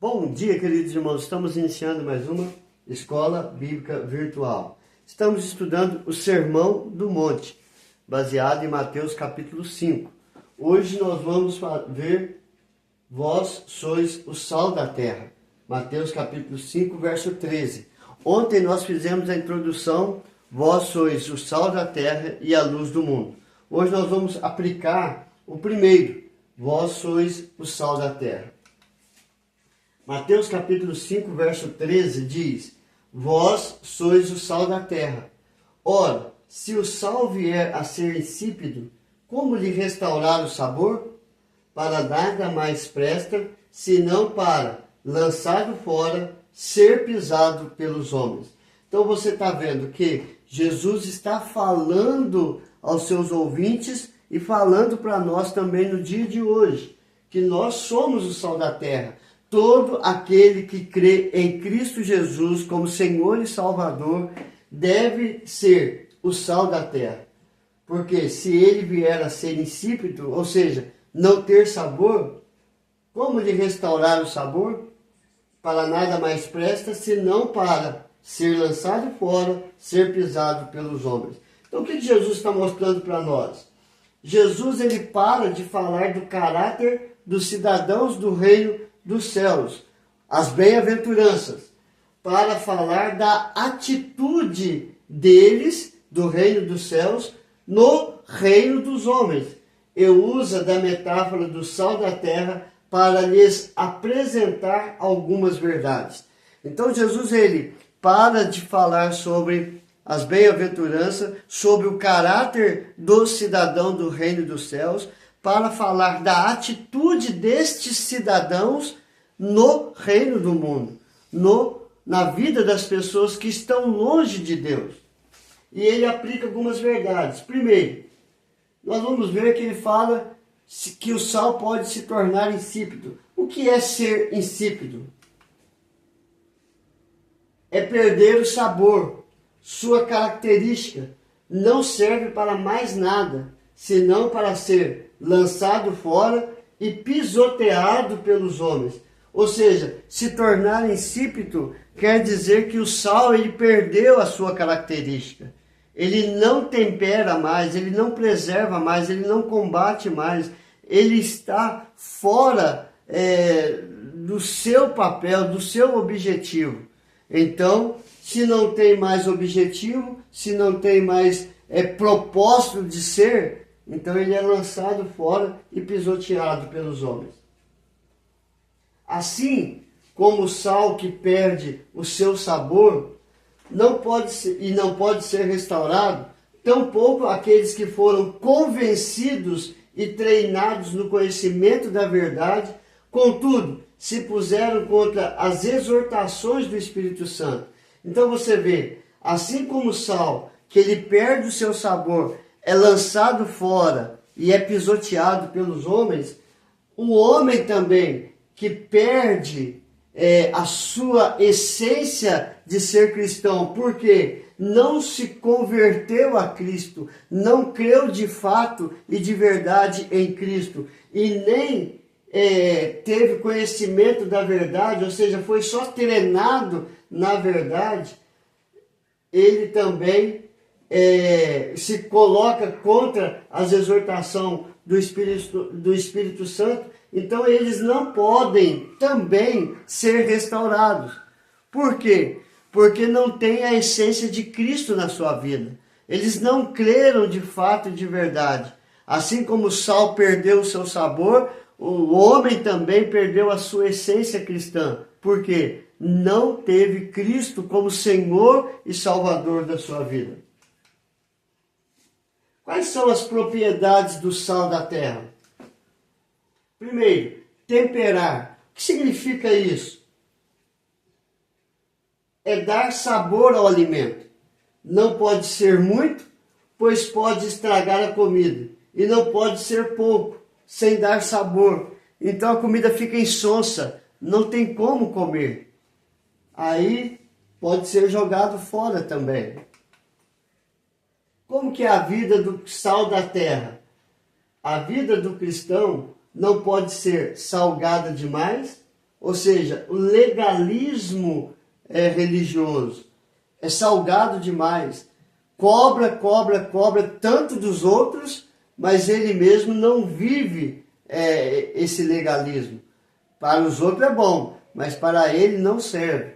Bom dia, queridos irmãos. Estamos iniciando mais uma Escola Bíblica Virtual. Estamos estudando o Sermão do Monte, baseado em Mateus capítulo 5. Hoje nós vamos ver Vós sois o sal da terra. Mateus capítulo 5, verso 13. Ontem nós fizemos a introdução, Vós sois o sal da terra e a luz do mundo. Hoje nós vamos aplicar o primeiro, Vós sois o sal da terra. Mateus capítulo 5, verso 13 diz: Vós sois o sal da terra. Ora, se o sal vier a ser insípido, como lhe restaurar o sabor? Para nada mais presta, senão para, lançado fora, ser pisado pelos homens. Então você está vendo que Jesus está falando aos seus ouvintes e falando para nós também no dia de hoje, que nós somos o sal da terra. Todo aquele que crê em Cristo Jesus como Senhor e Salvador deve ser o sal da terra. Porque se ele vier a ser insípido, ou seja, não ter sabor, como lhe restaurar o sabor? Para nada mais presta, senão para ser lançado fora, ser pisado pelos homens. Então o que Jesus está mostrando para nós? Jesus ele para de falar do caráter dos cidadãos do reino dos céus, as bem-aventuranças, para falar da atitude deles, do reino dos céus, no reino dos homens. E usa da metáfora do sal da terra para lhes apresentar algumas verdades. Então Jesus ele para de falar sobre as bem-aventuranças, sobre o caráter do cidadão do reino dos céus, para falar da atitude destes cidadãos no reino do mundo, na vida das pessoas que estão longe de Deus. E ele aplica algumas verdades. Primeiro, nós vamos ver que ele fala que o sal pode se tornar insípido. O que é ser insípido? É perder o sabor, sua característica. Não serve para mais nada, senão para ser lançado fora e pisoteado pelos homens. Ou seja, se tornar insípido quer dizer que o sal ele perdeu a sua característica. Ele não tempera mais, ele não preserva mais, ele não combate mais. Ele está fora do seu papel, do seu objetivo. Então, se não tem mais objetivo, se não tem mais propósito de ser, então ele é lançado fora e pisoteado pelos homens. Assim como o sal que perde o seu sabor não pode ser restaurado, tampouco aqueles que foram convencidos e treinados no conhecimento da verdade, contudo, se puseram contra as exortações do Espírito Santo. Então você vê, assim como o sal, que ele perde o seu sabor, é lançado fora e é pisoteado pelos homens, o homem também que perde a sua essência de ser cristão, porque não se converteu a Cristo, não creu de fato e de verdade em Cristo, e nem teve conhecimento da verdade, ou seja, foi só treinado na verdade, ele também se coloca contra as exortações do Espírito Santo. Então eles não podem também ser restaurados. Por quê? Porque não tem a essência de Cristo na sua vida. Eles não creram de fato e de verdade. Assim como o sal perdeu o seu sabor, o homem também perdeu a sua essência cristã. Por quê? Não teve Cristo como Senhor e Salvador da sua vida. Quais são as propriedades do sal da terra? Primeiro, temperar. O que significa isso? É dar sabor ao alimento. Não pode ser muito, pois pode estragar a comida. E não pode ser pouco, sem dar sabor. Então a comida fica insonsa, não tem como comer. Aí pode ser jogado fora também. Como que é a vida do sal da terra? A vida do cristão não pode ser salgada demais, Ou seja, o legalismo religioso é salgado demais. Cobra tanto dos outros, mas ele mesmo não vive esse legalismo. Para os outros é bom, mas para ele não serve.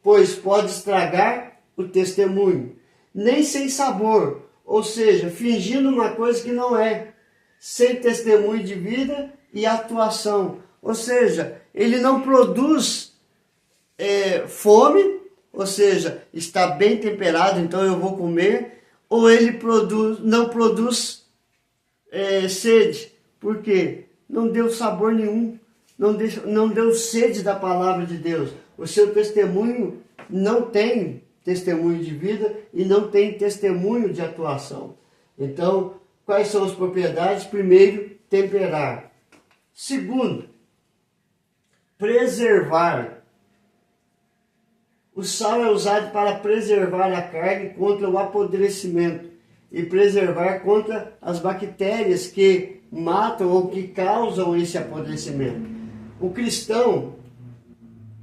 Pois pode estragar o testemunho. Nem sem sabor, ou seja, fingindo uma coisa que não é. Sem testemunho de vida e atuação. Ou seja, ele não produz fome, ou seja, está bem temperado, então eu vou comer, ou ele não produz sede. Por quê? Não deu sabor nenhum, não deu sede da palavra de Deus. O seu testemunho não tem testemunho de vida e não tem testemunho de atuação. Então, quais são as propriedades? Primeiro, temperar. Segundo, preservar. O sal é usado para preservar a carne contra o apodrecimento e preservar contra as bactérias que matam ou que causam esse apodrecimento. O cristão,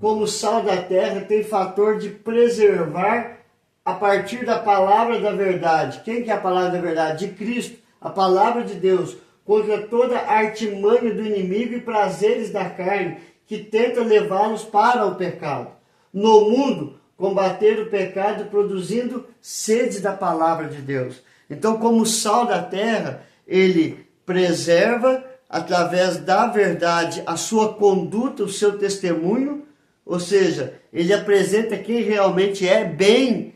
como sal da terra, tem fator de preservar a partir da palavra da verdade. Quem que é a palavra da verdade? De Cristo, a palavra de Deus, contra toda a artimanha do inimigo e prazeres da carne, que tenta levá-los para o pecado. No mundo, combater o pecado produzindo sede da palavra de Deus. Então, como sal da terra, ele preserva, através da verdade, a sua conduta, o seu testemunho, ou seja, ele apresenta quem realmente é, bem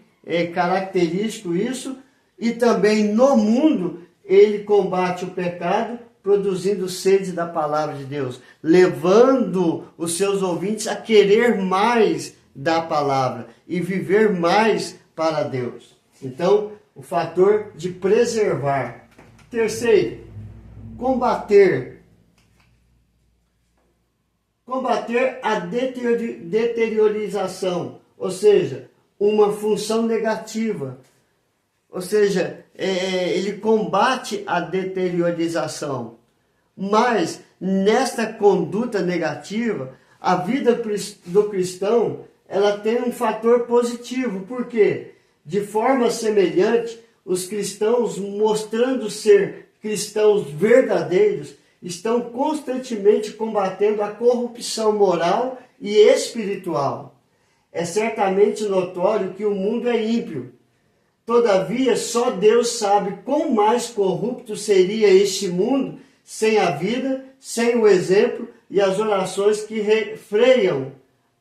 característico isso, e também no mundo ele combate o pecado, produzindo sede da palavra de Deus, levando os seus ouvintes a querer mais da palavra e viver mais para Deus. Então, o fator de preservar. Terceiro, combater. Combater a deteriorização, ou seja, uma função negativa. Ou seja, ele combate a deteriorização. Mas, nesta conduta negativa, a vida do cristão, ela tem um fator positivo. Por quê? De forma semelhante, os cristãos, mostrando ser cristãos verdadeiros, estão constantemente combatendo a corrupção moral e espiritual. É certamente notório que o mundo é ímpio. Todavia, só Deus sabe quão mais corrupto seria este mundo sem a vida, sem o exemplo e as orações que refreiam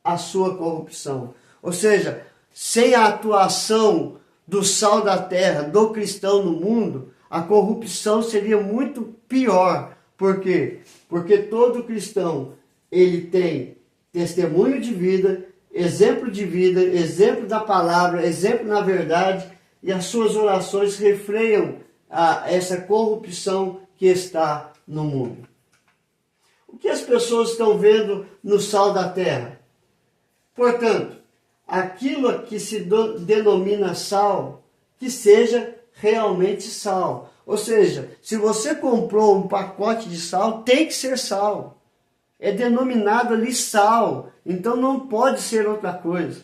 a sua corrupção. Ou seja, sem a atuação do sal da terra, do cristão no mundo, a corrupção seria muito pior. Por quê? Porque todo cristão, ele tem testemunho de vida, exemplo da palavra, exemplo na verdade, e as suas orações refreiam essa corrupção que está no mundo. O que as pessoas estão vendo no sal da terra? Portanto, aquilo que se denomina sal, que seja realmente sal. Ou seja, se você comprou um pacote de sal, tem que ser sal. É denominado ali sal, então não pode ser outra coisa.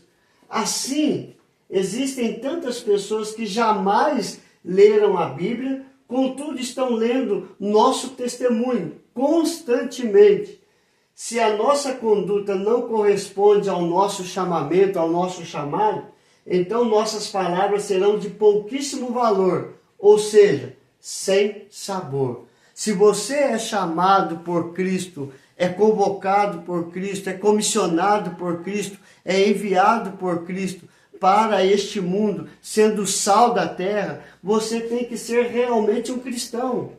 Assim, existem tantas pessoas que jamais leram a Bíblia, contudo estão lendo nosso testemunho constantemente. Se a nossa conduta não corresponde ao nosso chamamento, ao nosso chamado, então nossas palavras serão de pouquíssimo valor, ou seja, sem sabor. Se você é chamado por Cristo, é convocado por Cristo, é comissionado por Cristo, é enviado por Cristo para este mundo, sendo sal da terra, você tem que ser realmente um cristão.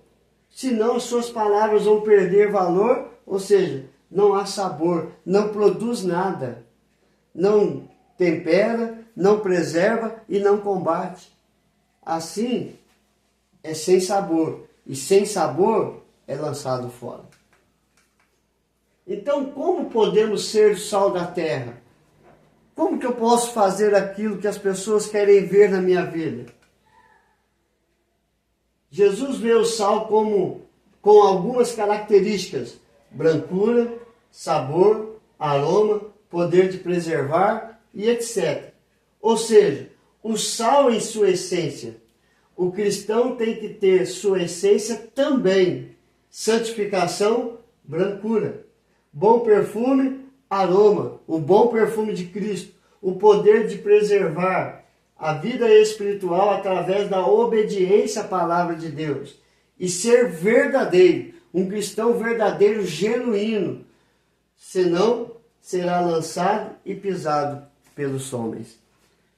Senão as suas palavras vão perder valor, ou seja, não há sabor, não produz nada, não tempera, não preserva e não combate. Assim, é sem sabor, e sem sabor é lançado fora. Então, como podemos ser o sal da terra? Como que eu posso fazer aquilo que as pessoas querem ver na minha vida? Jesus vê o sal com algumas características: brancura, sabor, aroma, poder de preservar e etc. Ou seja, o sal em sua essência, o cristão tem que ter sua essência também. Santificação, brancura. Bom perfume, aroma. O bom perfume de Cristo. O poder de preservar a vida espiritual através da obediência à palavra de Deus. E ser verdadeiro. Um cristão verdadeiro, genuíno. Senão, será lançado e pisado pelos homens.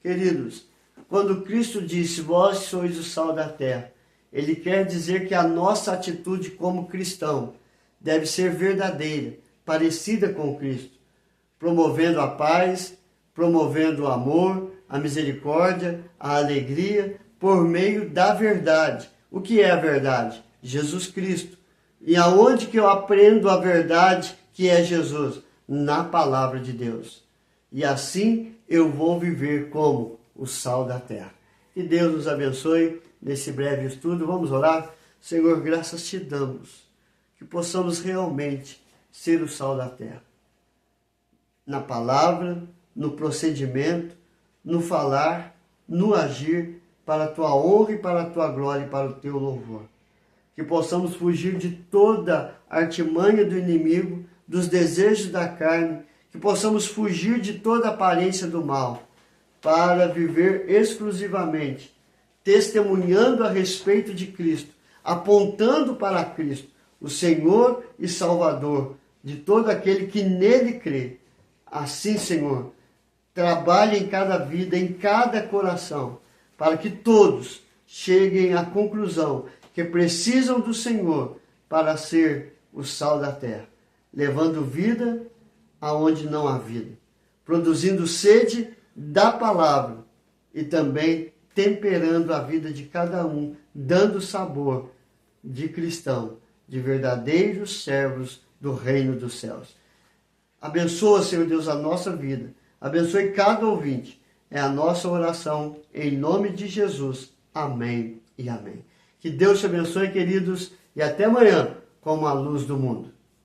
Queridos, quando Cristo disse, vós sois o sal da terra, Ele quer dizer que a nossa atitude como cristão deve ser verdadeira, parecida com Cristo, promovendo a paz, promovendo o amor, a misericórdia, a alegria, por meio da verdade. O que é a verdade? Jesus Cristo. E aonde que eu aprendo a verdade que é Jesus? Na palavra de Deus. E assim eu vou viver como o sal da terra. Que Deus nos abençoe nesse breve estudo. Vamos orar? Senhor, graças te damos, que possamos realmente ser o sal da terra. Na palavra, no procedimento, no falar, no agir, para a tua honra e para a tua glória e para o teu louvor. Que possamos fugir de toda artimanha do inimigo, dos desejos da carne, que possamos fugir de toda aparência do mal, para viver exclusivamente, testemunhando a respeito de Cristo, apontando para Cristo, o Senhor e Salvador de todo aquele que nele crê. Assim, Senhor, trabalhe em cada vida, em cada coração, para que todos cheguem à conclusão que precisam do Senhor para ser o sal da terra, levando vida aonde não há vida, produzindo sede da palavra e também temperando a vida de cada um, dando sabor de cristão, de verdadeiros servos do reino dos céus. Abençoa, Senhor Deus, a nossa vida. Abençoe cada ouvinte. É a nossa oração em nome de Jesus. Amém e amém. Que Deus te abençoe, queridos, e até amanhã com a luz do mundo.